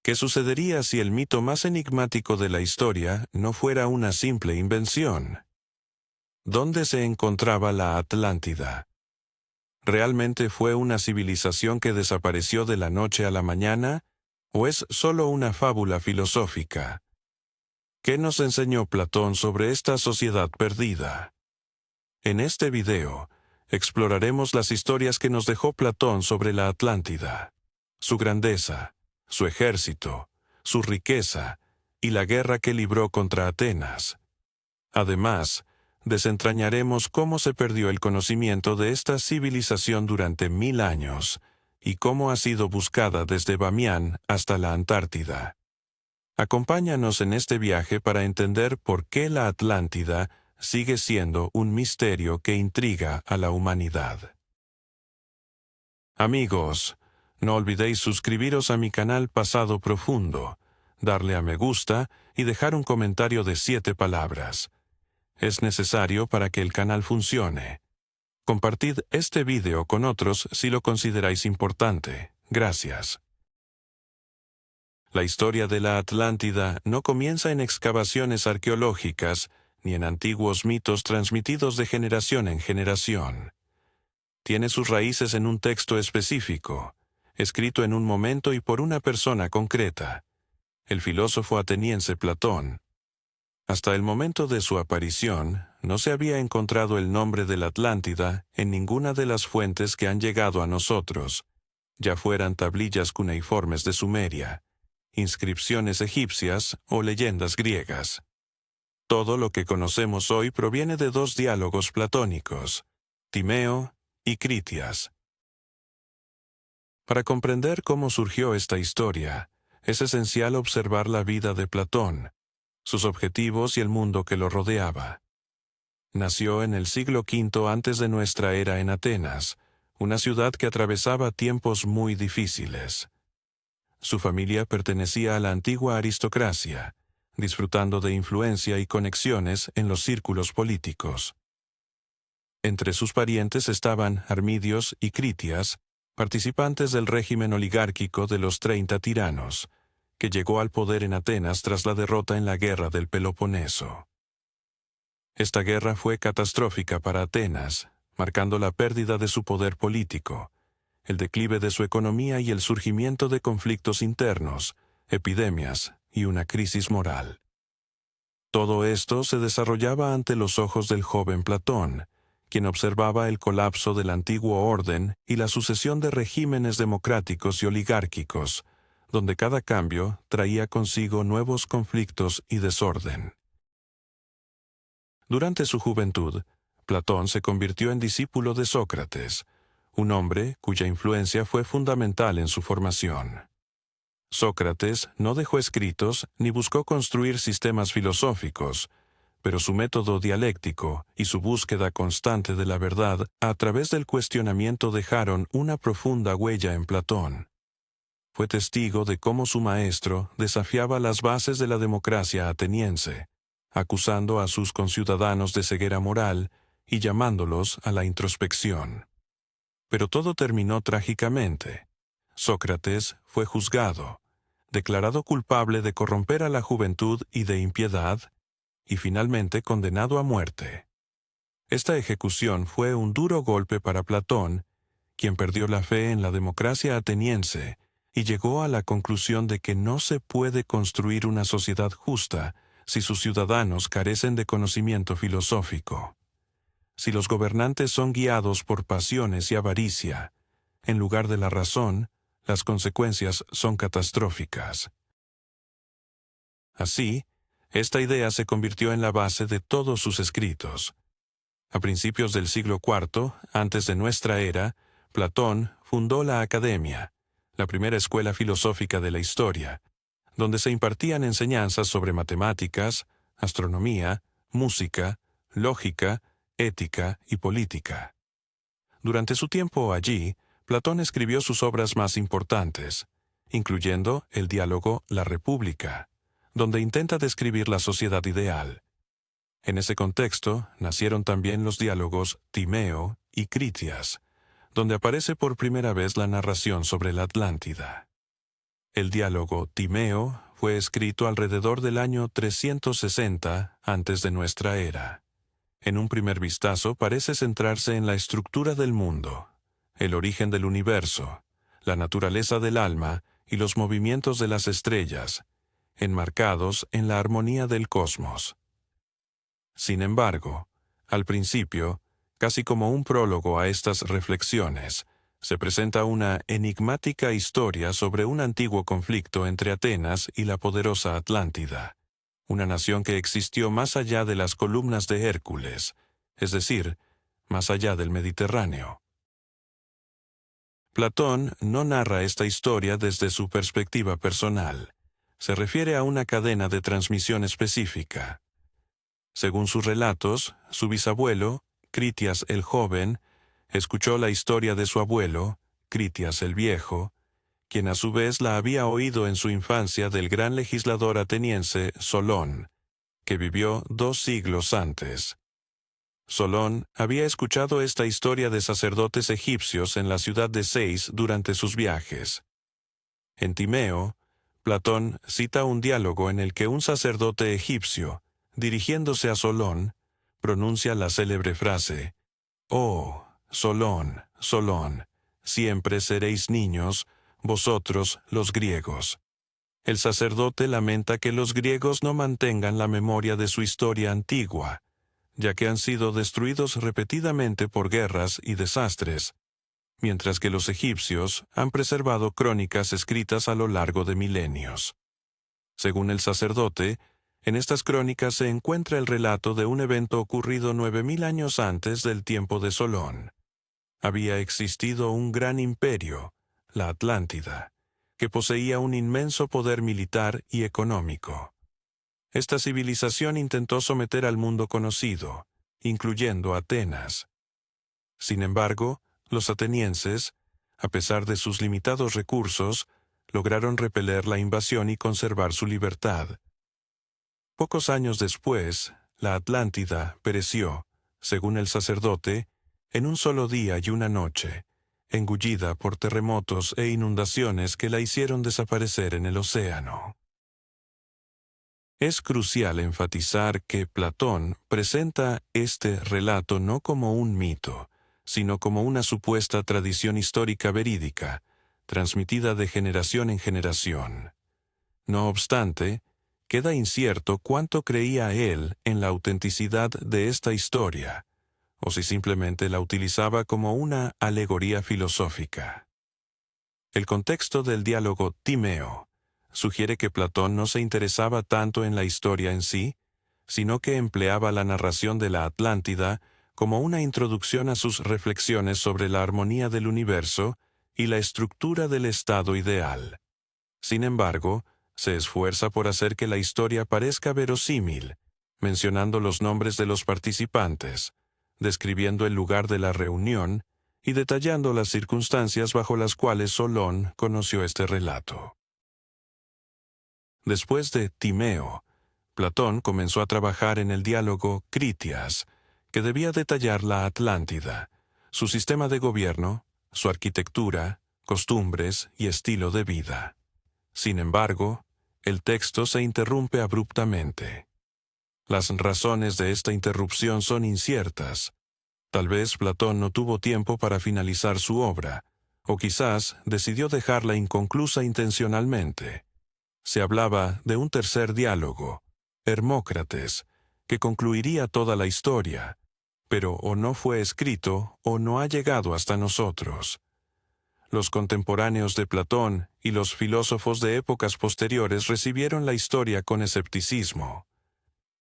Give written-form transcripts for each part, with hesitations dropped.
¿Qué sucedería si el mito más enigmático de la historia no fuera una simple invención? ¿Dónde se encontraba la Atlántida? ¿Realmente fue una civilización que desapareció de la noche a la mañana, o es solo una fábula filosófica? ¿Qué nos enseñó Platón sobre esta sociedad perdida? En este video, exploraremos las historias que nos dejó Platón sobre la Atlántida, su grandeza, su ejército, su riqueza y la guerra que libró contra Atenas. Además, desentrañaremos cómo se perdió el conocimiento de esta civilización durante 1000 años y cómo ha sido buscada desde Bamián hasta la Antártida. Acompáñanos en este viaje para entender por qué la Atlántida sigue siendo un misterio que intriga a la humanidad. Amigos, no olvidéis suscribiros a mi canal Pasado Profundo, darle a me gusta y dejar un comentario de 7 palabras. Es necesario para que el canal funcione. Compartid este video con otros si lo consideráis importante. Gracias. La historia de la Atlántida no comienza en excavaciones arqueológicas ni en antiguos mitos transmitidos de generación en generación. Tiene sus raíces en un texto específico, escrito en un momento y por una persona concreta, el filósofo ateniense Platón. Hasta el momento de su aparición, no se había encontrado el nombre de la Atlántida en ninguna de las fuentes que han llegado a nosotros, ya fueran tablillas cuneiformes de Sumeria, inscripciones egipcias o leyendas griegas. Todo lo que conocemos hoy proviene de 2 diálogos platónicos, Timeo y Critias. Para comprender cómo surgió esta historia, es esencial observar la vida de Platón, sus objetivos y el mundo que lo rodeaba. Nació en el siglo V antes de nuestra era en Atenas, una ciudad que atravesaba tiempos muy difíciles. Su familia pertenecía a la antigua aristocracia, disfrutando de influencia y conexiones en los círculos políticos. Entre sus parientes estaban Armidios y Critias, participantes del régimen oligárquico de los 30 tiranos, que llegó al poder en Atenas tras la derrota en la Guerra del Peloponeso. Esta guerra fue catastrófica para Atenas, marcando la pérdida de su poder político, el declive de su economía y el surgimiento de conflictos internos, epidemias y una crisis moral. Todo esto se desarrollaba ante los ojos del joven Platón, quien observaba el colapso del antiguo orden y la sucesión de regímenes democráticos y oligárquicos, donde cada cambio traía consigo nuevos conflictos y desorden. Durante su juventud, Platón se convirtió en discípulo de Sócrates, un hombre cuya influencia fue fundamental en su formación. Sócrates no dejó escritos ni buscó construir sistemas filosóficos, pero su método dialéctico y su búsqueda constante de la verdad a través del cuestionamiento dejaron una profunda huella en Platón. Fue testigo de cómo su maestro desafiaba las bases de la democracia ateniense, acusando a sus conciudadanos de ceguera moral y llamándolos a la introspección. Pero todo terminó trágicamente. Sócrates fue juzgado, declarado culpable de corromper a la juventud y de impiedad, y finalmente condenado a muerte. Esta ejecución fue un duro golpe para Platón, quien perdió la fe en la democracia ateniense y llegó a la conclusión de que no se puede construir una sociedad justa si sus ciudadanos carecen de conocimiento filosófico. Si los gobernantes son guiados por pasiones y avaricia, en lugar de la razón, las consecuencias son catastróficas. Así, esta idea se convirtió en la base de todos sus escritos. A principios del siglo IV, antes de nuestra era, Platón fundó la Academia, la primera escuela filosófica de la historia, donde se impartían enseñanzas sobre matemáticas, astronomía, música, lógica, ética y política. Durante su tiempo allí, Platón escribió sus obras más importantes, incluyendo el diálogo La República, donde intenta describir la sociedad ideal. En ese contexto nacieron también los diálogos Timeo y Critias, donde aparece por primera vez la narración sobre la Atlántida. El diálogo Timeo fue escrito alrededor del año 360 antes de nuestra era. En un primer vistazo parece centrarse en la estructura del mundo, el origen del universo, la naturaleza del alma y los movimientos de las estrellas, enmarcados en la armonía del cosmos. Sin embargo, al principio, casi como un prólogo a estas reflexiones, se presenta una enigmática historia sobre un antiguo conflicto entre Atenas y la poderosa Atlántida, una nación que existió más allá de las columnas de Hércules, es decir, más allá del Mediterráneo. Platón no narra esta historia desde su perspectiva personal. Se refiere a una cadena de transmisión específica. Según sus relatos, su bisabuelo, Critias el Joven, escuchó la historia de su abuelo, Critias el Viejo, quien a su vez la había oído en su infancia del gran legislador ateniense Solón, que vivió 2 siglos antes. Solón había escuchado esta historia de sacerdotes egipcios en la ciudad de Sais durante sus viajes. En Timeo, Platón cita un diálogo en el que un sacerdote egipcio, dirigiéndose a Solón, pronuncia la célebre frase: «Oh, Solón, Solón, siempre seréis niños, vosotros los griegos». El sacerdote lamenta que los griegos no mantengan la memoria de su historia antigua, ya que han sido destruidos repetidamente por guerras y desastres, mientras que los egipcios han preservado crónicas escritas a lo largo de milenios. Según el sacerdote, en estas crónicas se encuentra el relato de un evento ocurrido 9000 años antes del tiempo de Solón. Había existido un gran imperio, la Atlántida, que poseía un inmenso poder militar y económico. Esta civilización intentó someter al mundo conocido, incluyendo Atenas. Sin embargo, los atenienses, a pesar de sus limitados recursos, lograron repeler la invasión y conservar su libertad. Pocos años después, la Atlántida pereció, según el sacerdote, en un solo día y una noche, engullida por terremotos e inundaciones que la hicieron desaparecer en el océano. Es crucial enfatizar que Platón presenta este relato no como un mito, sino como una supuesta tradición histórica verídica, transmitida de generación en generación. No obstante, queda incierto cuánto creía él en la autenticidad de esta historia, o si simplemente la utilizaba como una alegoría filosófica. El contexto del diálogo Timeo sugiere que Platón no se interesaba tanto en la historia en sí, sino que empleaba la narración de la Atlántida como una introducción a sus reflexiones sobre la armonía del universo y la estructura del estado ideal. Sin embargo, se esfuerza por hacer que la historia parezca verosímil, mencionando los nombres de los participantes, describiendo el lugar de la reunión y detallando las circunstancias bajo las cuales Solón conoció este relato. Después de Timeo, Platón comenzó a trabajar en el diálogo Critias, que debía detallar la Atlántida, su sistema de gobierno, su arquitectura, costumbres y estilo de vida. Sin embargo, el texto se interrumpe abruptamente. Las razones de esta interrupción son inciertas. Tal vez Platón no tuvo tiempo para finalizar su obra, o quizás decidió dejarla inconclusa intencionalmente. Se hablaba de un tercer diálogo, Hermócrates, que concluiría toda la historia, pero o no fue escrito o no ha llegado hasta nosotros. Los contemporáneos de Platón y los filósofos de épocas posteriores recibieron la historia con escepticismo.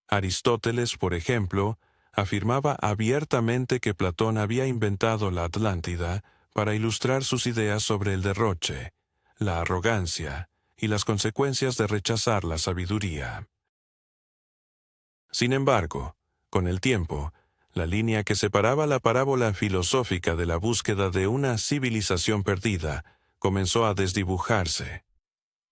Aristóteles, por ejemplo, afirmaba abiertamente que Platón había inventado la Atlántida para ilustrar sus ideas sobre el derroche, la arrogancia y las consecuencias de rechazar la sabiduría. Sin embargo, con el tiempo, la línea que separaba la parábola filosófica de la búsqueda de una civilización perdida comenzó a desdibujarse.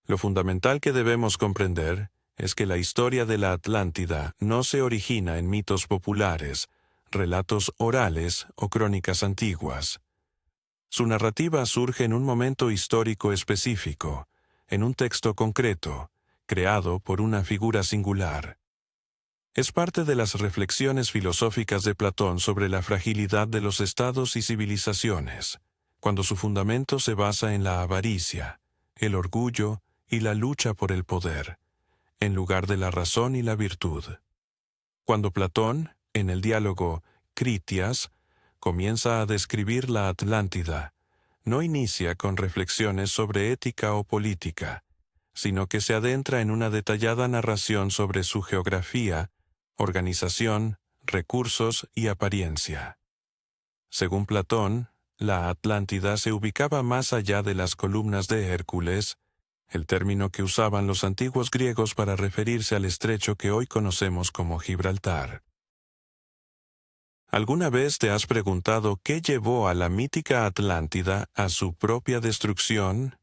Lo fundamental que debemos comprender es que la historia de la Atlántida no se origina en mitos populares, relatos orales o crónicas antiguas. Su narrativa surge en un momento histórico específico, en un texto concreto, creado por una figura singular. Es parte de las reflexiones filosóficas de Platón sobre la fragilidad de los estados y civilizaciones, cuando su fundamento se basa en la avaricia, el orgullo y la lucha por el poder, en lugar de la razón y la virtud. Cuando Platón, en el diálogo Critias, comienza a describir la Atlántida, no inicia con reflexiones sobre ética o política, sino que se adentra en una detallada narración sobre su geografía, organización, recursos y apariencia. Según Platón, la Atlántida se ubicaba más allá de las columnas de Hércules, el término que usaban los antiguos griegos para referirse al estrecho que hoy conocemos como Gibraltar. ¿Alguna vez te has preguntado qué llevó a la mítica Atlántida a su propia destrucción?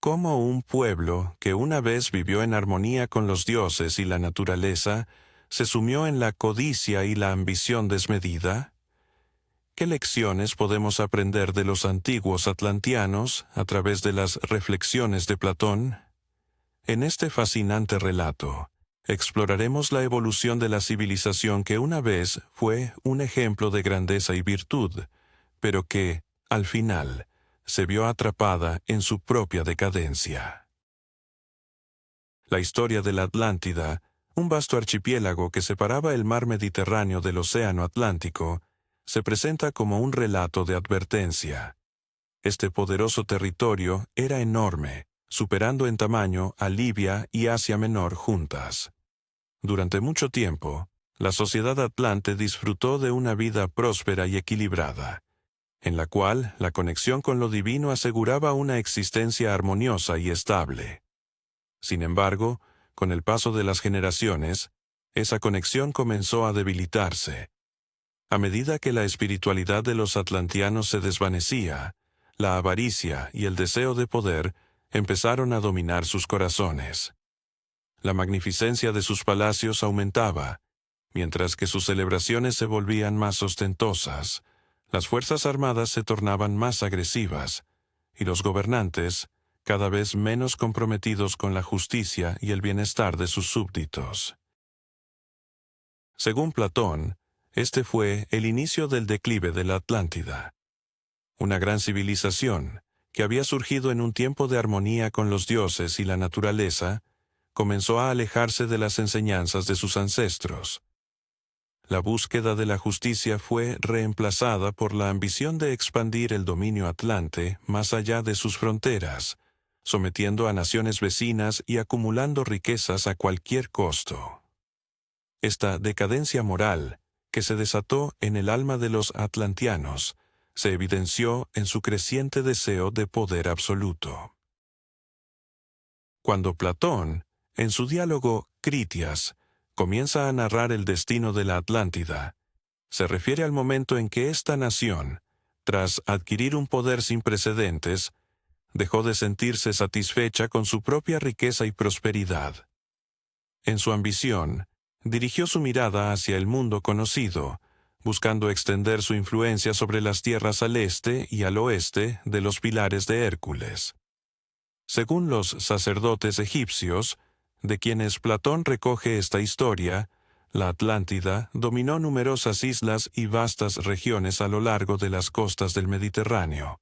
¿Cómo un pueblo que una vez vivió en armonía con los dioses y la naturaleza se sumió en la codicia y la ambición desmedida? ¿Qué lecciones podemos aprender de los antiguos atlantianos a través de las reflexiones de Platón? En este fascinante relato, exploraremos la evolución de la civilización que una vez fue un ejemplo de grandeza y virtud, pero que, al final, se vio atrapada en su propia decadencia. La historia de la Atlántida, un vasto archipiélago que separaba el mar Mediterráneo del océano Atlántico, se presenta como un relato de advertencia. Este poderoso territorio era enorme, superando en tamaño a Libia y Asia Menor juntas. Durante mucho tiempo, la sociedad atlante disfrutó de una vida próspera y equilibrada, en la cual la conexión con lo divino aseguraba una existencia armoniosa y estable. Sin embargo, con el paso de las generaciones, esa conexión comenzó a debilitarse. A medida que la espiritualidad de los atlantianos se desvanecía, la avaricia y el deseo de poder empezaron a dominar sus corazones. La magnificencia de sus palacios aumentaba, mientras que sus celebraciones se volvían más ostentosas, las fuerzas armadas se tornaban más agresivas, y los gobernantes cada vez menos comprometidos con la justicia y el bienestar de sus súbditos. Según Platón, este fue el inicio del declive de la Atlántida. Una gran civilización, que había surgido en un tiempo de armonía con los dioses y la naturaleza, comenzó a alejarse de las enseñanzas de sus ancestros. La búsqueda de la justicia fue reemplazada por la ambición de expandir el dominio atlante más allá de sus fronteras, sometiendo a naciones vecinas y acumulando riquezas a cualquier costo. Esta decadencia moral, que se desató en el alma de los atlantianos, se evidenció en su creciente deseo de poder absoluto. Cuando Platón, en su diálogo Critias, comienza a narrar el destino de la Atlántida, se refiere al momento en que esta nación, tras adquirir un poder sin precedentes, dejó de sentirse satisfecha con su propia riqueza y prosperidad. En su ambición, dirigió su mirada hacia el mundo conocido, buscando extender su influencia sobre las tierras al este y al oeste de los pilares de Hércules. Según los sacerdotes egipcios, de quienes Platón recoge esta historia, la Atlántida dominó numerosas islas y vastas regiones a lo largo de las costas del Mediterráneo,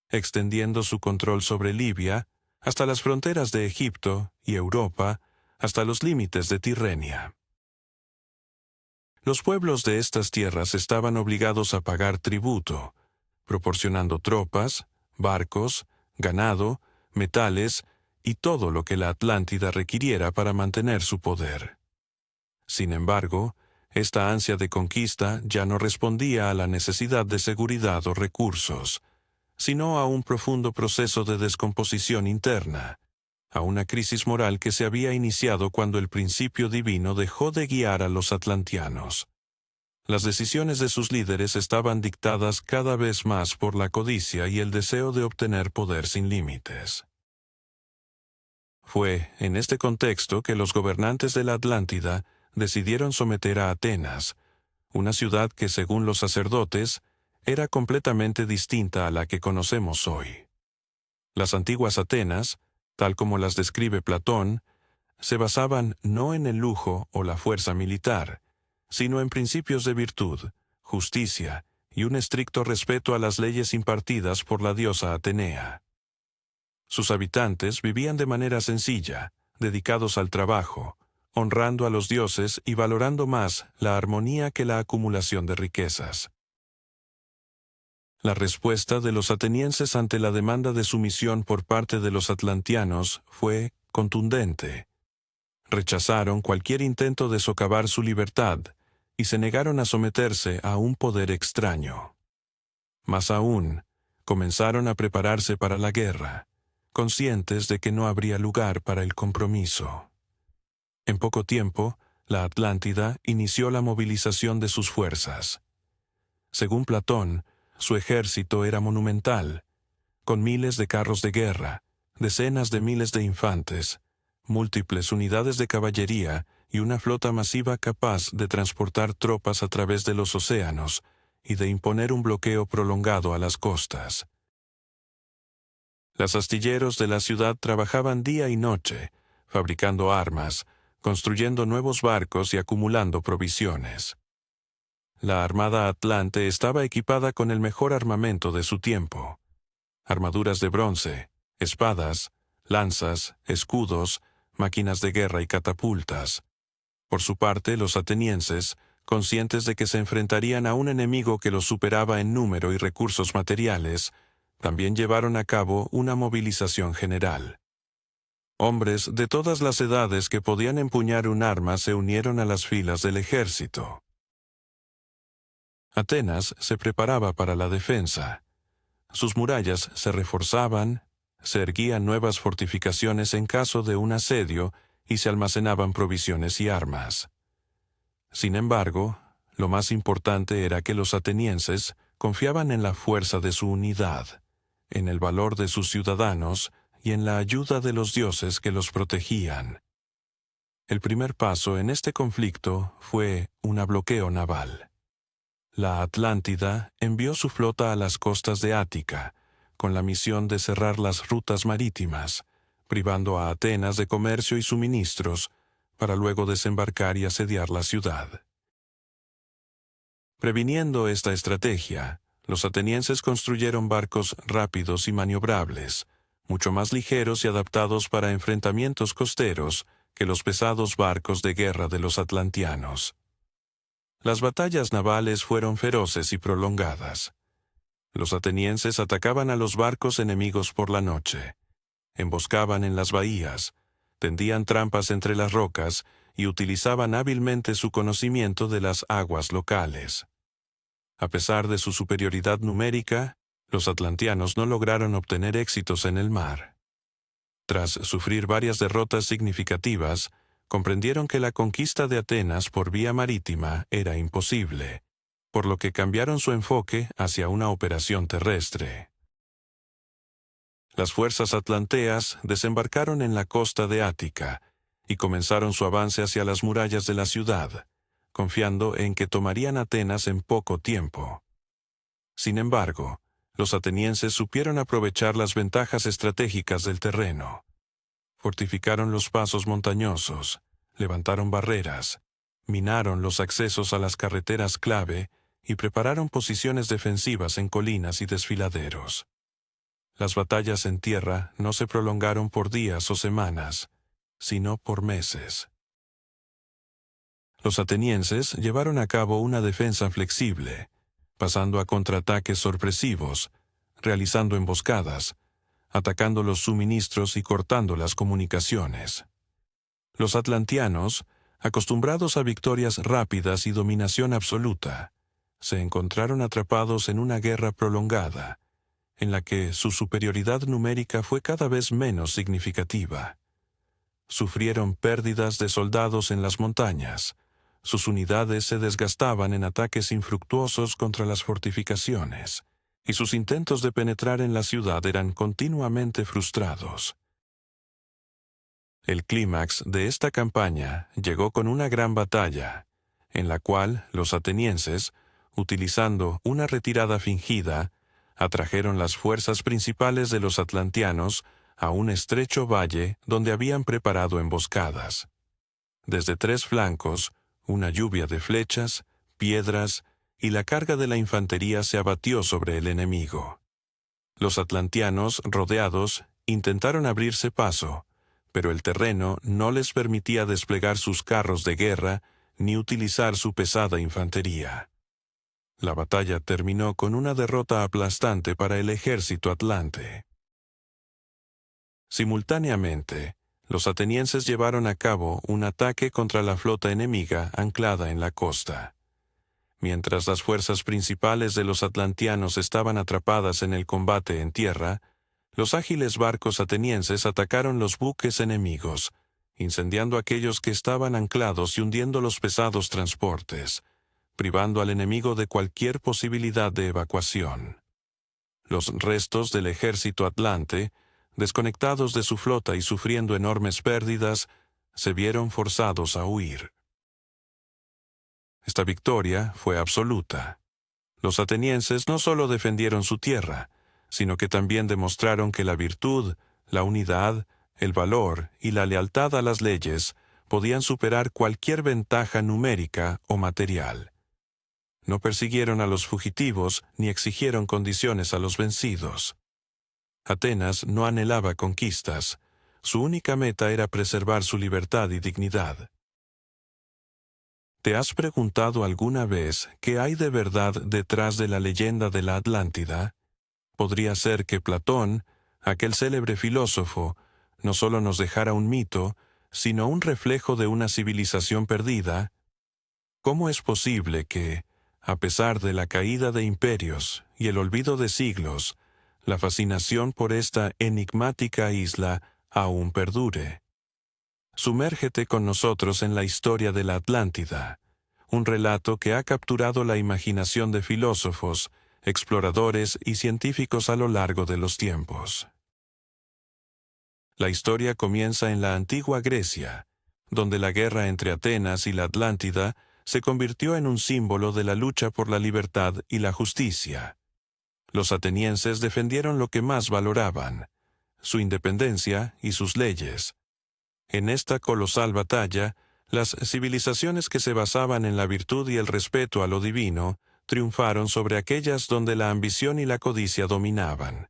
extendiendo su control sobre Libia hasta las fronteras de Egipto y Europa, hasta los límites de Tirrenia. Los pueblos de estas tierras estaban obligados a pagar tributo, proporcionando tropas, barcos, ganado, metales y todo lo que la Atlántida requiriera para mantener su poder. Sin embargo, esta ansia de conquista ya no respondía a la necesidad de seguridad o recursos, sino a un profundo proceso de descomposición interna, a una crisis moral que se había iniciado cuando el principio divino dejó de guiar a los atlantianos. Las decisiones de sus líderes estaban dictadas cada vez más por la codicia y el deseo de obtener poder sin límites. Fue en este contexto que los gobernantes de la Atlántida decidieron someter a Atenas, una ciudad que, según los sacerdotes, era completamente distinta a la que conocemos hoy. Las antiguas Atenas, tal como las describe Platón, se basaban no en el lujo o la fuerza militar, sino en principios de virtud, justicia y un estricto respeto a las leyes impartidas por la diosa Atenea. Sus habitantes vivían de manera sencilla, dedicados al trabajo, honrando a los dioses y valorando más la armonía que la acumulación de riquezas. La respuesta de los atenienses ante la demanda de sumisión por parte de los atlantianos fue contundente. Rechazaron cualquier intento de socavar su libertad y se negaron a someterse a un poder extraño. Más aún, comenzaron a prepararse para la guerra, conscientes de que no habría lugar para el compromiso. En poco tiempo, la Atlántida inició la movilización de sus fuerzas. Según Platón, su ejército era monumental, con miles de carros de guerra, decenas de miles de infantes, múltiples unidades de caballería y una flota masiva capaz de transportar tropas a través de los océanos y de imponer un bloqueo prolongado a las costas. Los astilleros de la ciudad trabajaban día y noche, fabricando armas, construyendo nuevos barcos y acumulando provisiones. La armada atlante estaba equipada con el mejor armamento de su tiempo: armaduras de bronce, espadas, lanzas, escudos, máquinas de guerra y catapultas. Por su parte, los atenienses, conscientes de que se enfrentarían a un enemigo que los superaba en número y recursos materiales, también llevaron a cabo una movilización general. Hombres de todas las edades que podían empuñar un arma se unieron a las filas del ejército. Atenas se preparaba para la defensa. Sus murallas se reforzaban, se erguían nuevas fortificaciones en caso de un asedio y se almacenaban provisiones y armas. Sin embargo, lo más importante era que los atenienses confiaban en la fuerza de su unidad, en el valor de sus ciudadanos y en la ayuda de los dioses que los protegían. El primer paso en este conflicto fue un bloqueo naval. La Atlántida envió su flota a las costas de Ática, con la misión de cerrar las rutas marítimas, privando a Atenas de comercio y suministros, para luego desembarcar y asediar la ciudad. Previniendo esta estrategia, los atenienses construyeron barcos rápidos y maniobrables, mucho más ligeros y adaptados para enfrentamientos costeros que los pesados barcos de guerra de los atlantianos. Las batallas navales fueron feroces y prolongadas. Los atenienses atacaban a los barcos enemigos por la noche, emboscaban en las bahías, tendían trampas entre las rocas y utilizaban hábilmente su conocimiento de las aguas locales. A pesar de su superioridad numérica, los atlantianos no lograron obtener éxitos en el mar. Tras sufrir varias derrotas significativas, comprendieron que la conquista de Atenas por vía marítima era imposible, por lo que cambiaron su enfoque hacia una operación terrestre. Las fuerzas atlanteas desembarcaron en la costa de Ática y comenzaron su avance hacia las murallas de la ciudad, confiando en que tomarían Atenas en poco tiempo. Sin embargo, los atenienses supieron aprovechar las ventajas estratégicas del terreno. Fortificaron los pasos montañosos, levantaron barreras, minaron los accesos a las carreteras clave y prepararon posiciones defensivas en colinas y desfiladeros. Las batallas en tierra no se prolongaron por días o semanas, sino por meses. Los atenienses llevaron a cabo una defensa flexible, pasando a contraataques sorpresivos, realizando emboscadas, atacando los suministros y cortando las comunicaciones. Los atlantianos, acostumbrados a victorias rápidas y dominación absoluta, se encontraron atrapados en una guerra prolongada, en la que su superioridad numérica fue cada vez menos significativa. Sufrieron pérdidas de soldados en las montañas, sus unidades se desgastaban en ataques infructuosos contra las fortificaciones, y sus intentos de penetrar en la ciudad eran continuamente frustrados. El clímax de esta campaña llegó con una gran batalla, en la cual los atenienses, utilizando una retirada fingida, atrajeron las fuerzas principales de los atlantianos a un estrecho valle donde habían preparado emboscadas. Desde 3 flancos, una lluvia de flechas, piedras y la carga de la infantería se abatió sobre el enemigo. Los atlantianos, rodeados, intentaron abrirse paso, pero el terreno no les permitía desplegar sus carros de guerra ni utilizar su pesada infantería. La batalla terminó con una derrota aplastante para el ejército atlante. Simultáneamente, los atenienses llevaron a cabo un ataque contra la flota enemiga anclada en la costa. Mientras las fuerzas principales de los atlantianos estaban atrapadas en el combate en tierra, los ágiles barcos atenienses atacaron los buques enemigos, incendiando aquellos que estaban anclados y hundiendo los pesados transportes, privando al enemigo de cualquier posibilidad de evacuación. Los restos del ejército atlante, desconectados de su flota y sufriendo enormes pérdidas, se vieron forzados a huir. Esta victoria fue absoluta. Los atenienses no solo defendieron su tierra, sino que también demostraron que la virtud, la unidad, el valor y la lealtad a las leyes podían superar cualquier ventaja numérica o material. No persiguieron a los fugitivos ni exigieron condiciones a los vencidos. Atenas no anhelaba conquistas. Su única meta era preservar su libertad y dignidad. ¿Te has preguntado alguna vez qué hay de verdad detrás de la leyenda de la Atlántida? Podría ser que Platón, aquel célebre filósofo, no solo nos dejara un mito, sino un reflejo de una civilización perdida. ¿Cómo es posible que, a pesar de la caída de imperios y el olvido de siglos, la fascinación por esta enigmática isla aún perdure? Sumérgete con nosotros en la historia de la Atlántida, un relato que ha capturado la imaginación de filósofos, exploradores y científicos a lo largo de los tiempos. La historia comienza en la antigua Grecia, donde la guerra entre Atenas y la Atlántida se convirtió en un símbolo de la lucha por la libertad y la justicia. Los atenienses defendieron lo que más valoraban, su independencia y sus leyes. En esta colosal batalla, las civilizaciones que se basaban en la virtud y el respeto a lo divino triunfaron sobre aquellas donde la ambición y la codicia dominaban.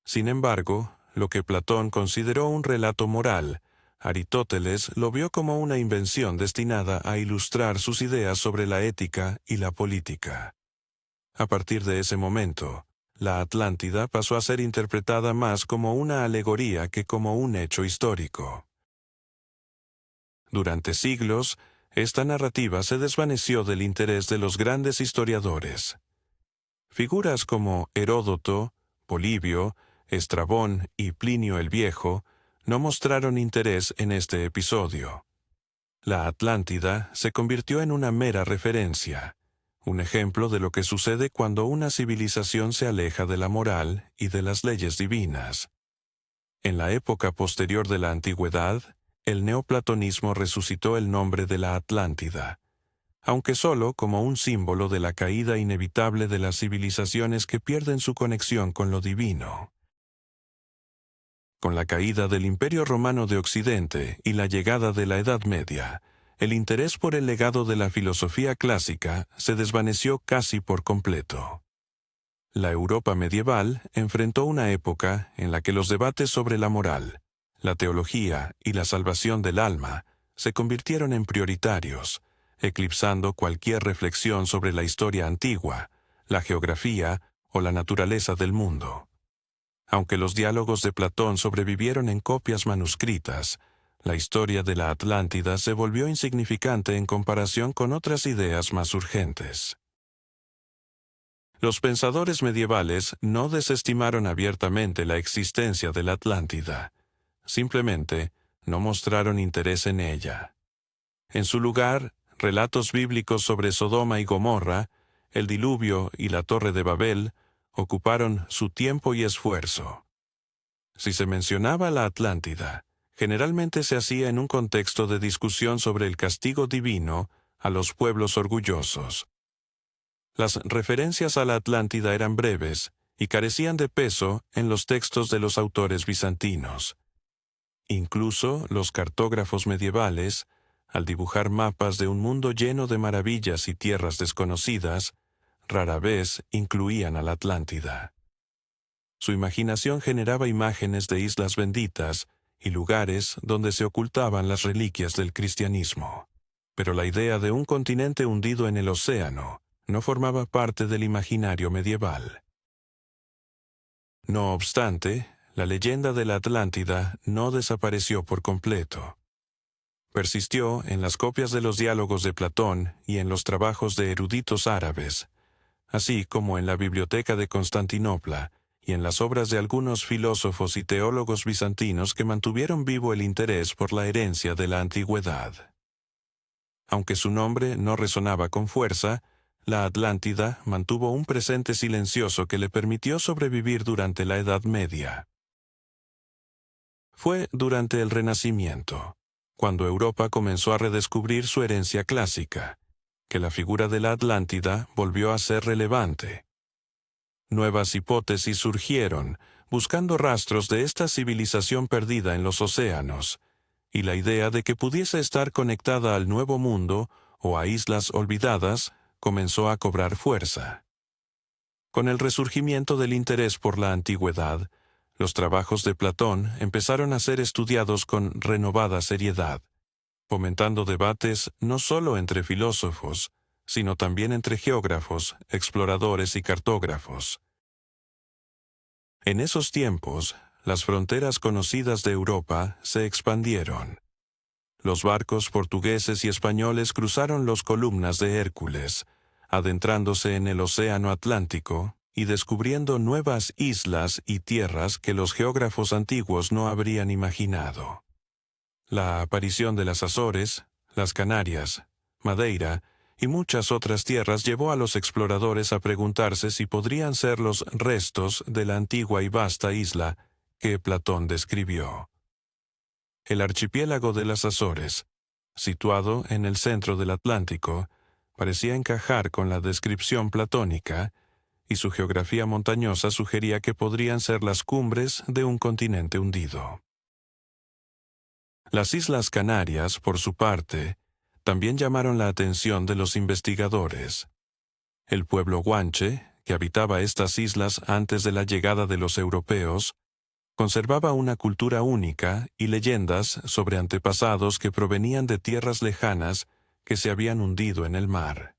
Sin embargo, lo que Platón consideró un relato moral, Aristóteles lo vio como una invención destinada a ilustrar sus ideas sobre la ética y la política. A partir de ese momento, la Atlántida pasó a ser interpretada más como una alegoría que como un hecho histórico. Durante siglos, esta narrativa se desvaneció del interés de los grandes historiadores. Figuras como Heródoto, Polibio, Estrabón y Plinio el Viejo no mostraron interés en este episodio. La Atlántida se convirtió en una mera referencia, un ejemplo de lo que sucede cuando una civilización se aleja de la moral y de las leyes divinas. En la época posterior de la antigüedad, el neoplatonismo resucitó el nombre de la Atlántida, aunque solo como un símbolo de la caída inevitable de las civilizaciones que pierden su conexión con lo divino. Con la caída del Imperio Romano de Occidente y la llegada de la Edad Media, el interés por el legado de la filosofía clásica se desvaneció casi por completo. La Europa medieval enfrentó una época en la que los debates sobre la moral, la teología y la salvación del alma se convirtieron en prioritarios, eclipsando cualquier reflexión sobre la historia antigua, la geografía o la naturaleza del mundo. Aunque los diálogos de Platón sobrevivieron en copias manuscritas, la historia de la Atlántida se volvió insignificante en comparación con otras ideas más urgentes. Los pensadores medievales no desestimaron abiertamente la existencia de la Atlántida. Simplemente no mostraron interés en ella. En su lugar, relatos bíblicos sobre Sodoma y Gomorra, el diluvio y la Torre de Babel ocuparon su tiempo y esfuerzo. Si se mencionaba la Atlántida, generalmente se hacía en un contexto de discusión sobre el castigo divino a los pueblos orgullosos. Las referencias a la Atlántida eran breves y carecían de peso en los textos de los autores bizantinos. Incluso los cartógrafos medievales, al dibujar mapas de un mundo lleno de maravillas y tierras desconocidas, rara vez incluían a la Atlántida. Su imaginación generaba imágenes de islas benditas y lugares donde se ocultaban las reliquias del cristianismo. Pero la idea de un continente hundido en el océano no formaba parte del imaginario medieval. No obstante, la leyenda de la Atlántida no desapareció por completo. Persistió en las copias de los diálogos de Platón y en los trabajos de eruditos árabes, así como en la Biblioteca de Constantinopla y en las obras de algunos filósofos y teólogos bizantinos que mantuvieron vivo el interés por la herencia de la antigüedad. Aunque su nombre no resonaba con fuerza, la Atlántida mantuvo un presente silencioso que le permitió sobrevivir durante la Edad Media. Fue durante el Renacimiento, cuando Europa comenzó a redescubrir su herencia clásica, que la figura de la Atlántida volvió a ser relevante. Nuevas hipótesis surgieron, buscando rastros de esta civilización perdida en los océanos, y la idea de que pudiese estar conectada al Nuevo Mundo o a islas olvidadas comenzó a cobrar fuerza. Con el resurgimiento del interés por la antigüedad, los trabajos de Platón empezaron a ser estudiados con renovada seriedad, fomentando debates no solo entre filósofos, sino también entre geógrafos, exploradores y cartógrafos. En esos tiempos, las fronteras conocidas de Europa se expandieron. Los barcos portugueses y españoles cruzaron los columnas de Hércules, adentrándose en el Océano Atlántico y descubriendo nuevas islas y tierras que los geógrafos antiguos no habrían imaginado. La aparición de las Azores, las Canarias, Madeira y muchas otras tierras llevó a los exploradores a preguntarse si podrían ser los restos de la antigua y vasta isla que Platón describió. El archipiélago de las Azores, situado en el centro del Atlántico, parecía encajar con la descripción platónica, y su geografía montañosa sugería que podrían ser las cumbres de un continente hundido. Las Islas Canarias, por su parte, también llamaron la atención de los investigadores. El pueblo guanche, que habitaba estas islas antes de la llegada de los europeos, conservaba una cultura única y leyendas sobre antepasados que provenían de tierras lejanas que se habían hundido en el mar.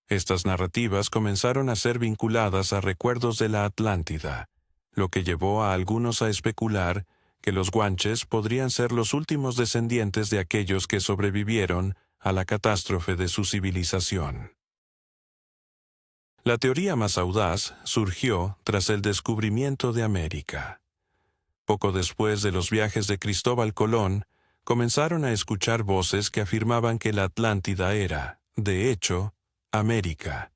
Estas narrativas comenzaron a ser vinculadas a recuerdos de la Atlántida, lo que llevó a algunos a especular que los guanches podrían ser los últimos descendientes de aquellos que sobrevivieron a la catástrofe de su civilización. La teoría más audaz surgió tras el descubrimiento de América. Poco después de los viajes de Cristóbal Colón, comenzaron a escuchar voces que afirmaban que la Atlántida era, de hecho, América.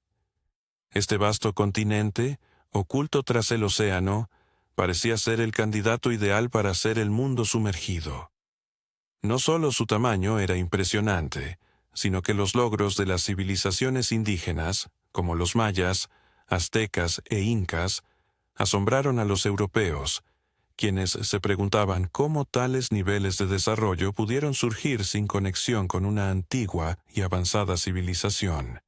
Este vasto continente, oculto tras el océano, parecía ser el candidato ideal para ser el mundo sumergido. No solo su tamaño era impresionante, sino que los logros de las civilizaciones indígenas, como los mayas, aztecas e incas, asombraron a los europeos, quienes se preguntaban cómo tales niveles de desarrollo pudieron surgir sin conexión con una antigua y avanzada civilización.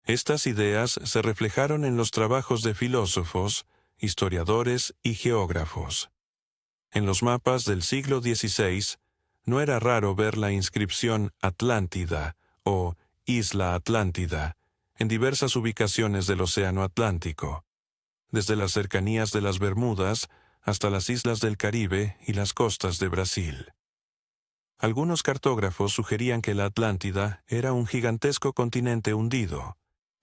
Estas ideas se reflejaron en los trabajos de filósofos, historiadores y geógrafos. En los mapas del siglo XVI, no era raro ver la inscripción Atlántida o Isla Atlántida en diversas ubicaciones del Océano Atlántico, desde las cercanías de las Bermudas hasta las islas del Caribe y las costas de Brasil. Algunos cartógrafos sugerían que la Atlántida era un gigantesco continente hundido,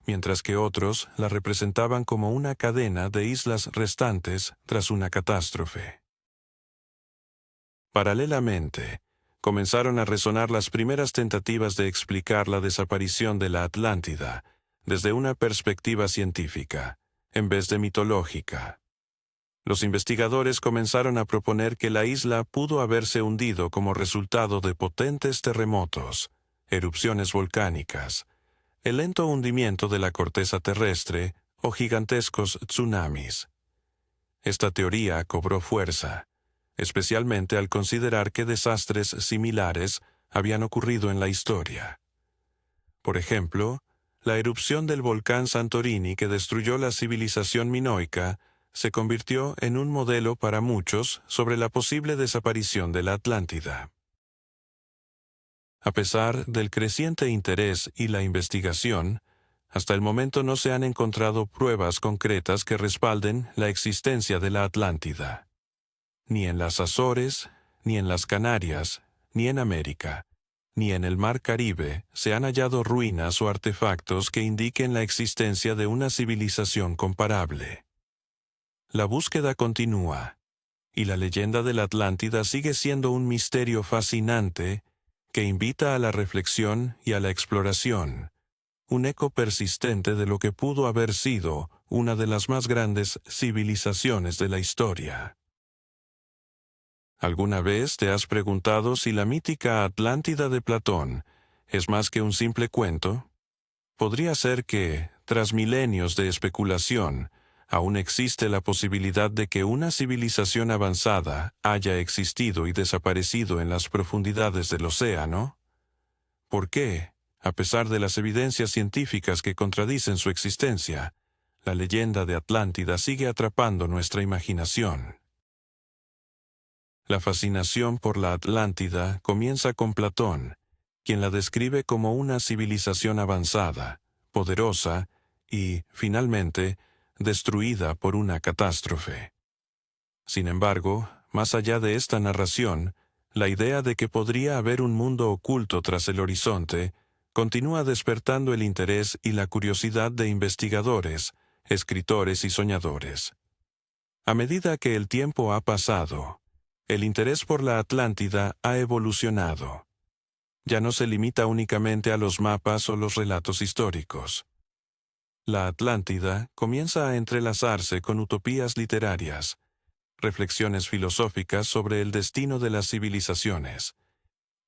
mientras que otros la representaban como una cadena de islas restantes tras una catástrofe. Paralelamente, comenzaron a resonar las primeras tentativas de explicar la desaparición de la Atlántida desde una perspectiva científica, en vez de mitológica. Los investigadores comenzaron a proponer que la isla pudo haberse hundido como resultado de potentes terremotos, erupciones volcánicas, el lento hundimiento de la corteza terrestre o gigantescos tsunamis. Esta teoría cobró fuerza, especialmente al considerar que desastres similares habían ocurrido en la historia. Por ejemplo, la erupción del volcán Santorini que destruyó la civilización minoica se convirtió en un modelo para muchos sobre la posible desaparición de la Atlántida. A pesar del creciente interés y la investigación, hasta el momento no se han encontrado pruebas concretas que respalden la existencia de la Atlántida. Ni en las Azores, ni en las Canarias, ni en América, ni en el Mar Caribe se han hallado ruinas o artefactos que indiquen la existencia de una civilización comparable. La búsqueda continúa, y la leyenda de la Atlántida sigue siendo un misterio fascinante que invita a la reflexión y a la exploración, un eco persistente de lo que pudo haber sido una de las más grandes civilizaciones de la historia. ¿Alguna vez te has preguntado si la mítica Atlántida de Platón es más que un simple cuento? Podría ser que, tras milenios de especulación, aún existe la posibilidad de que una civilización avanzada haya existido y desaparecido en las profundidades del océano. ¿Por qué, a pesar de las evidencias científicas que contradicen su existencia, la leyenda de Atlántida sigue atrapando nuestra imaginación? La fascinación por la Atlántida comienza con Platón, quien la describe como una civilización avanzada, poderosa y, finalmente, destruida por una catástrofe. Sin embargo, más allá de esta narración, la idea de que podría haber un mundo oculto tras el horizonte continúa despertando el interés y la curiosidad de investigadores, escritores y soñadores. A medida que el tiempo ha pasado, el interés por la Atlántida ha evolucionado. Ya no se limita únicamente a los mapas o los relatos históricos. La Atlántida comienza a entrelazarse con utopías literarias, reflexiones filosóficas sobre el destino de las civilizaciones,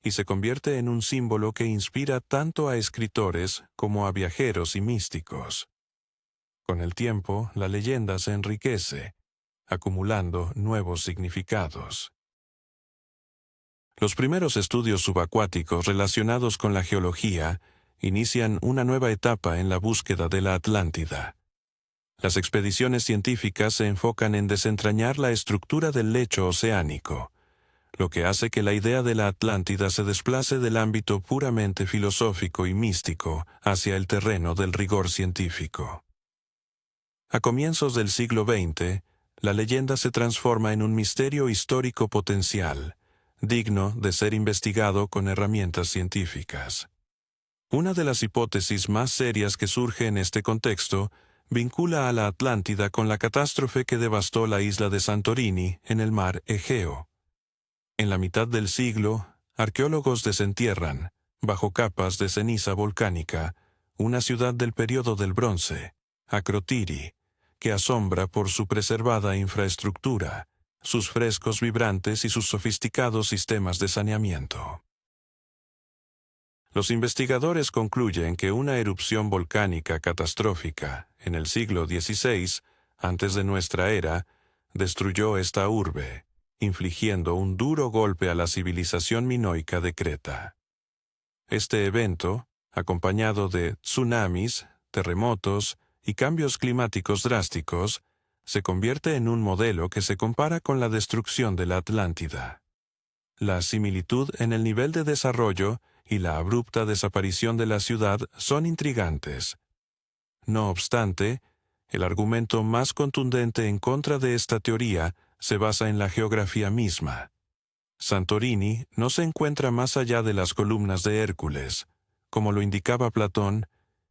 y se convierte en un símbolo que inspira tanto a escritores como a viajeros y místicos. Con el tiempo, la leyenda se enriquece, acumulando nuevos significados. Los primeros estudios subacuáticos relacionados con la geología inician una nueva etapa en la búsqueda de la Atlántida. Las expediciones científicas se enfocan en desentrañar la estructura del lecho oceánico, lo que hace que la idea de la Atlántida se desplace del ámbito puramente filosófico y místico hacia el terreno del rigor científico. A comienzos del siglo XX, la leyenda se transforma en un misterio histórico potencial, digno de ser investigado con herramientas científicas. Una de las hipótesis más serias que surge en este contexto vincula a la Atlántida con la catástrofe que devastó la isla de Santorini en el mar Egeo. En la mitad del siglo, arqueólogos desentierran, bajo capas de ceniza volcánica, una ciudad del período del Bronce, Akrotiri, que asombra por su preservada infraestructura, sus frescos vibrantes y sus sofisticados sistemas de saneamiento. Los investigadores concluyen que una erupción volcánica catastrófica en el siglo XVI, antes de nuestra era, destruyó esta urbe, infligiendo un duro golpe a la civilización minoica de Creta. Este evento, acompañado de tsunamis, terremotos y cambios climáticos drásticos, se convierte en un modelo que se compara con la destrucción de la Atlántida. La similitud en el nivel de desarrollo y la abrupta desaparición de la ciudad son intrigantes. No obstante, el argumento más contundente en contra de esta teoría se basa en la geografía misma. Santorini no se encuentra más allá de las columnas de Hércules, como lo indicaba Platón,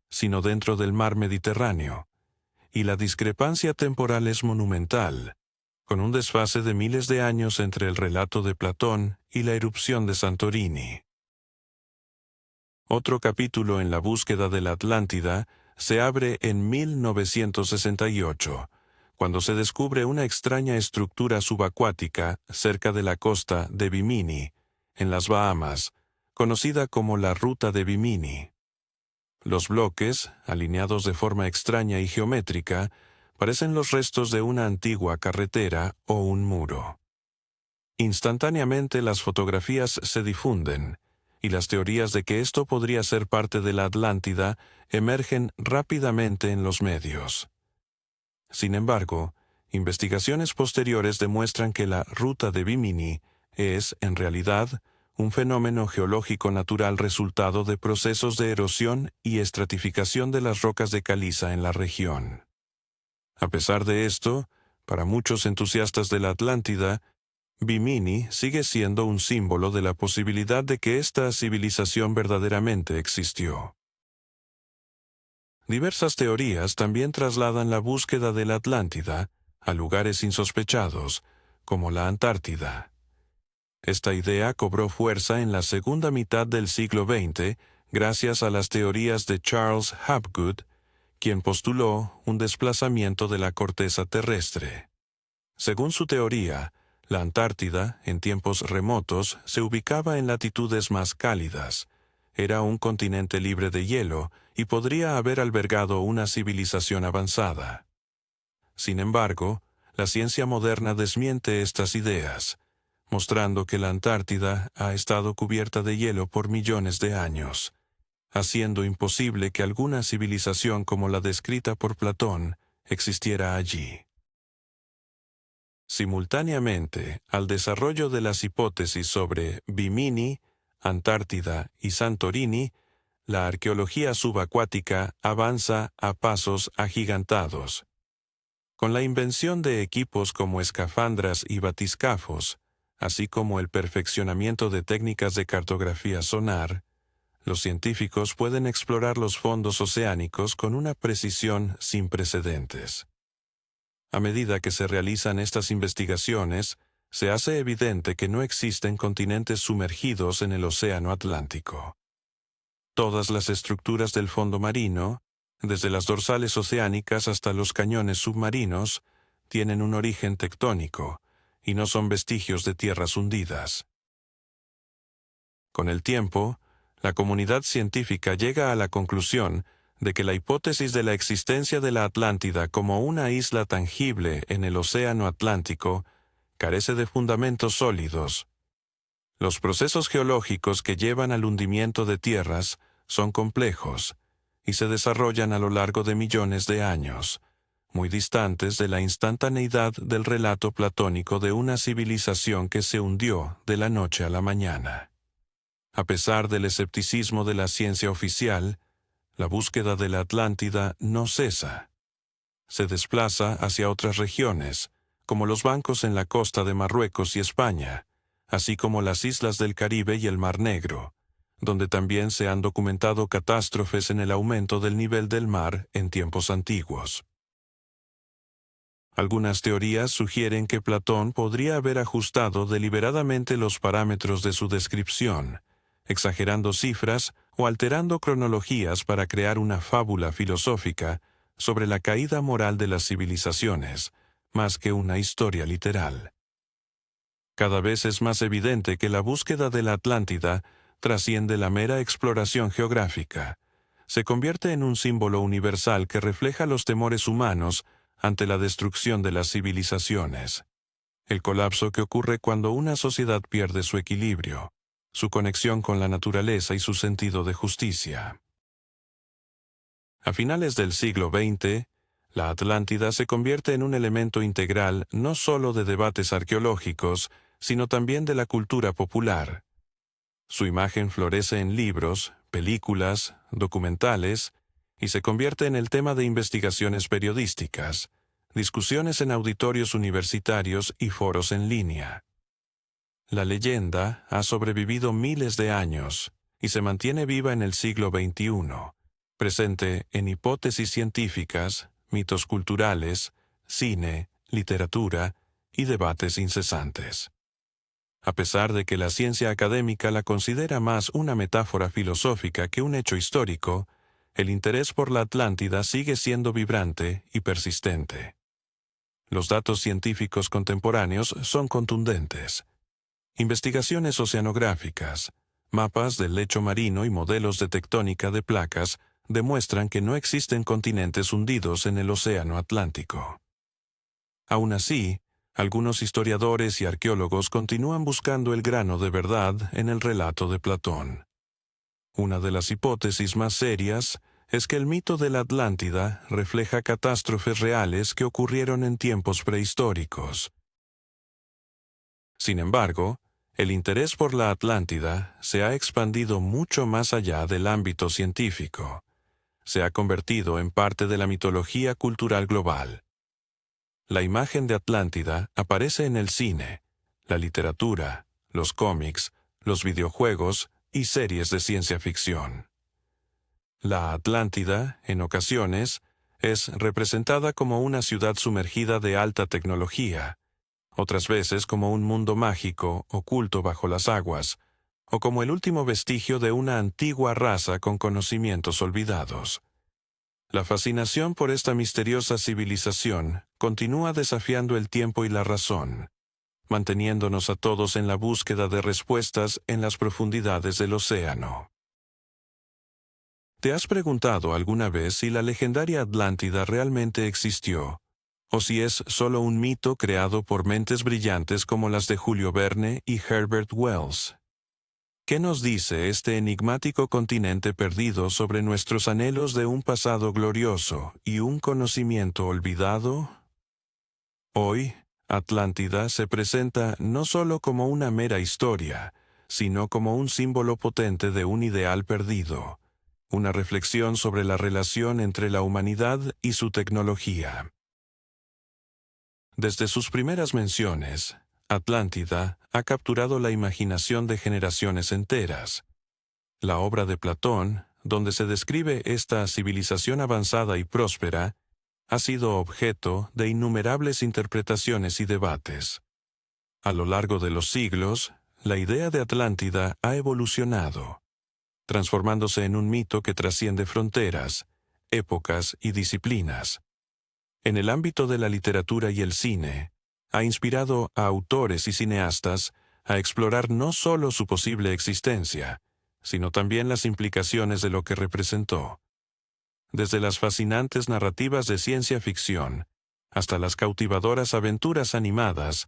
sino dentro del mar Mediterráneo, y la discrepancia temporal es monumental, con un desfase de miles de años entre el relato de Platón y la erupción de Santorini. Otro capítulo en la búsqueda de la Atlántida se abre en 1968, cuando se descubre una extraña estructura subacuática cerca de la costa de Bimini, en las Bahamas, conocida como la Ruta de Bimini. Los bloques, alineados de forma extraña y geométrica, parecen los restos de una antigua carretera o un muro. Instantáneamente las fotografías se difunden, y las teorías de que esto podría ser parte de la Atlántida emergen rápidamente en los medios. Sin embargo, investigaciones posteriores demuestran que la ruta de Bimini es, en realidad, un fenómeno geológico natural resultado de procesos de erosión y estratificación de las rocas de caliza en la región. A pesar de esto, para muchos entusiastas de la Atlántida, Bimini sigue siendo un símbolo de la posibilidad de que esta civilización verdaderamente existió. Diversas teorías también trasladan la búsqueda de la Atlántida a lugares insospechados, como la Antártida. Esta idea cobró fuerza en la segunda mitad del siglo XX gracias a las teorías de Charles Hapgood, quien postuló un desplazamiento de la corteza terrestre. Según su teoría, la Antártida, en tiempos remotos, se ubicaba en latitudes más cálidas. Era un continente libre de hielo y podría haber albergado una civilización avanzada. Sin embargo, la ciencia moderna desmiente estas ideas, mostrando que la Antártida ha estado cubierta de hielo por millones de años, haciendo imposible que alguna civilización como la descrita por Platón existiera allí. Simultáneamente al desarrollo de las hipótesis sobre Bimini, Antártida y Santorini, la arqueología subacuática avanza a pasos agigantados. Con la invención de equipos como escafandras y batiscafos, así como el perfeccionamiento de técnicas de cartografía sonar, los científicos pueden explorar los fondos oceánicos con una precisión sin precedentes. A medida que se realizan estas investigaciones, se hace evidente que no existen continentes sumergidos en el Océano Atlántico. Todas las estructuras del fondo marino, desde las dorsales oceánicas hasta los cañones submarinos, tienen un origen tectónico y no son vestigios de tierras hundidas. Con el tiempo, la comunidad científica llega a la conclusión de que la hipótesis de la existencia de la Atlántida como una isla tangible en el Océano Atlántico carece de fundamentos sólidos. Los procesos geológicos que llevan al hundimiento de tierras son complejos y se desarrollan a lo largo de millones de años, muy distantes de la instantaneidad del relato platónico de una civilización que se hundió de la noche a la mañana. A pesar del escepticismo de la ciencia oficial, la búsqueda de la Atlántida no cesa. Se desplaza hacia otras regiones, como los bancos en la costa de Marruecos y España, así como las islas del Caribe y el Mar Negro, donde también se han documentado catástrofes en el aumento del nivel del mar en tiempos antiguos. Algunas teorías sugieren que Platón podría haber ajustado deliberadamente los parámetros de su descripción, exagerando cifras o alterando cronologías para crear una fábula filosófica sobre la caída moral de las civilizaciones, más que una historia literal. Cada vez es más evidente que la búsqueda de la Atlántida trasciende la mera exploración geográfica. Se convierte en un símbolo universal que refleja los temores humanos ante la destrucción de las civilizaciones. El colapso que ocurre cuando una sociedad pierde su equilibrio, su conexión con la naturaleza y su sentido de justicia. A finales del siglo XX, la Atlántida se convierte en un elemento integral no solo de debates arqueológicos, sino también de la cultura popular. Su imagen florece en libros, películas, documentales, y se convierte en el tema de investigaciones periodísticas, discusiones en auditorios universitarios y foros en línea. La leyenda ha sobrevivido miles de años y se mantiene viva en el siglo XXI, presente en hipótesis científicas, mitos culturales, cine, literatura y debates incesantes. A pesar de que la ciencia académica la considera más una metáfora filosófica que un hecho histórico, el interés por la Atlántida sigue siendo vibrante y persistente. Los datos científicos contemporáneos son contundentes. Investigaciones oceanográficas, mapas del lecho marino y modelos de tectónica de placas demuestran que no existen continentes hundidos en el Océano Atlántico. Aún así, algunos historiadores y arqueólogos continúan buscando el grano de verdad en el relato de Platón. Una de las hipótesis más serias es que el mito de la Atlántida refleja catástrofes reales que ocurrieron en tiempos prehistóricos. Sin embargo, el interés por la Atlántida se ha expandido mucho más allá del ámbito científico. Se ha convertido en parte de la mitología cultural global. La imagen de Atlántida aparece en el cine, la literatura, los cómics, los videojuegos y series de ciencia ficción. La Atlántida, en ocasiones, es representada como una ciudad sumergida de alta tecnología, otras veces como un mundo mágico oculto bajo las aguas, o como el último vestigio de una antigua raza con conocimientos olvidados. La fascinación por esta misteriosa civilización continúa desafiando el tiempo y la razón, manteniéndonos a todos en la búsqueda de respuestas en las profundidades del océano. ¿Te has preguntado alguna vez si la legendaria Atlántida realmente existió, o si es solo un mito creado por mentes brillantes como las de Julio Verne y Herbert Wells? ¿Qué nos dice este enigmático continente perdido sobre nuestros anhelos de un pasado glorioso y un conocimiento olvidado? Hoy, Atlántida se presenta no solo como una mera historia, sino como un símbolo potente de un ideal perdido, una reflexión sobre la relación entre la humanidad y su tecnología. Desde sus primeras menciones, Atlántida ha capturado la imaginación de generaciones enteras. La obra de Platón, donde se describe esta civilización avanzada y próspera, ha sido objeto de innumerables interpretaciones y debates. A lo largo de los siglos, la idea de Atlántida ha evolucionado, transformándose en un mito que trasciende fronteras, épocas y disciplinas. En el ámbito de la literatura y el cine, ha inspirado a autores y cineastas a explorar no solo su posible existencia, sino también las implicaciones de lo que representó. Desde las fascinantes narrativas de ciencia ficción hasta las cautivadoras aventuras animadas,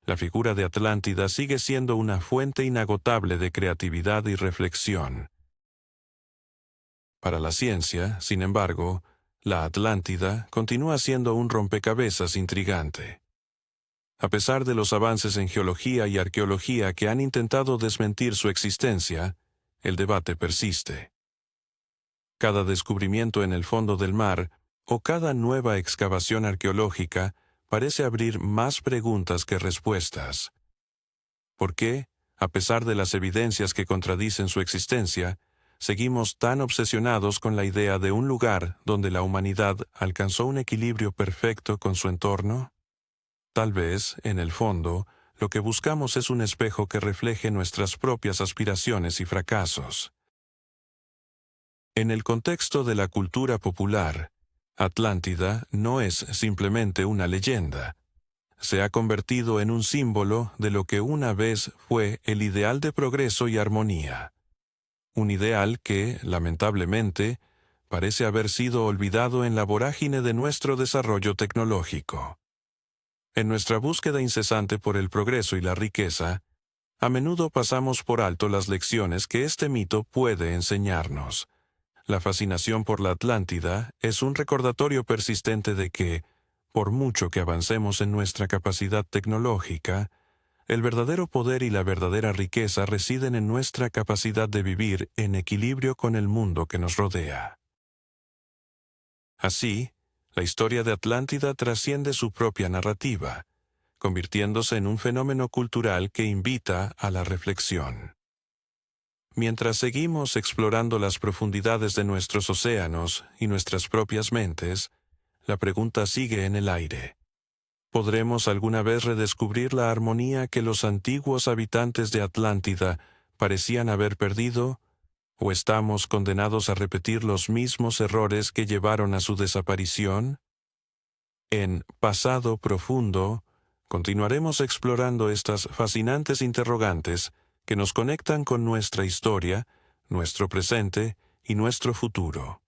la figura de Atlántida sigue siendo una fuente inagotable de creatividad y reflexión. Para la ciencia, sin embargo, la Atlántida continúa siendo un rompecabezas intrigante. A pesar de los avances en geología y arqueología que han intentado desmentir su existencia, el debate persiste. Cada descubrimiento en el fondo del mar o cada nueva excavación arqueológica parece abrir más preguntas que respuestas. ¿Por qué, a pesar de las evidencias que contradicen su existencia, seguimos tan obsesionados con la idea de un lugar donde la humanidad alcanzó un equilibrio perfecto con su entorno? Tal vez, en el fondo, lo que buscamos es un espejo que refleje nuestras propias aspiraciones y fracasos. En el contexto de la cultura popular, Atlántida no es simplemente una leyenda. Se ha convertido en un símbolo de lo que una vez fue el ideal de progreso y armonía. Un ideal que, lamentablemente, parece haber sido olvidado en la vorágine de nuestro desarrollo tecnológico. En nuestra búsqueda incesante por el progreso y la riqueza, a menudo pasamos por alto las lecciones que este mito puede enseñarnos. La fascinación por la Atlántida es un recordatorio persistente de que, por mucho que avancemos en nuestra capacidad tecnológica, el verdadero poder y la verdadera riqueza residen en nuestra capacidad de vivir en equilibrio con el mundo que nos rodea. Así, la historia de Atlántida trasciende su propia narrativa, convirtiéndose en un fenómeno cultural que invita a la reflexión. Mientras seguimos explorando las profundidades de nuestros océanos y nuestras propias mentes, la pregunta sigue en el aire. ¿Podremos alguna vez redescubrir la armonía que los antiguos habitantes de Atlántida parecían haber perdido? ¿O estamos condenados a repetir los mismos errores que llevaron a su desaparición? En Pasado Profundo, continuaremos explorando estas fascinantes interrogantes que nos conectan con nuestra historia, nuestro presente y nuestro futuro.